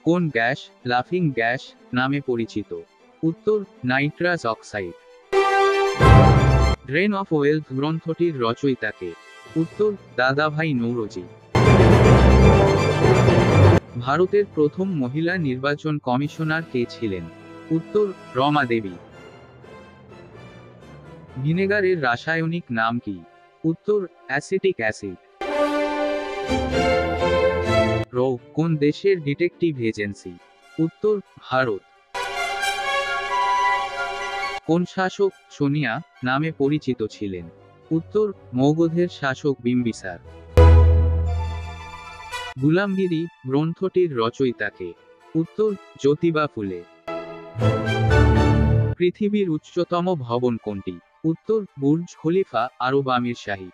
কোন গ্যাস লাফিং গ্যাস নামে পরিচিত? উত্তর, nitrous oxide. Drain of wealth গ্রন্থটির রচয়িতা কে? উত্তর, দাদাভাই নৌরোজি। ভারতের প্রথম মহিলা নির্বাচন কমিশনার কে ছিলেন? উত্তর, রমা দেবী। ভিনেগারের রাসায়নিক নাম কি? উত্তর, অ্যাসিটিক অ্যাসিড। রো কোন দেশের ডিটেকটিভ এজেন্সি? উত্তর, ভারত। কোন শাসক সোনিয়া নামে পরিচিত ছিলেন? উত্তর, মগধের শাসক বিম্বিসার। গুলামগিরি গ্রন্থটির রচয়িতা কে? উত্তর, জ্যোতিবা ফুলে। পৃথিবীর উচ্চতম ভবন কোনটি? উত্তর, বুর্জ খলিফা আরব আমির শাহী।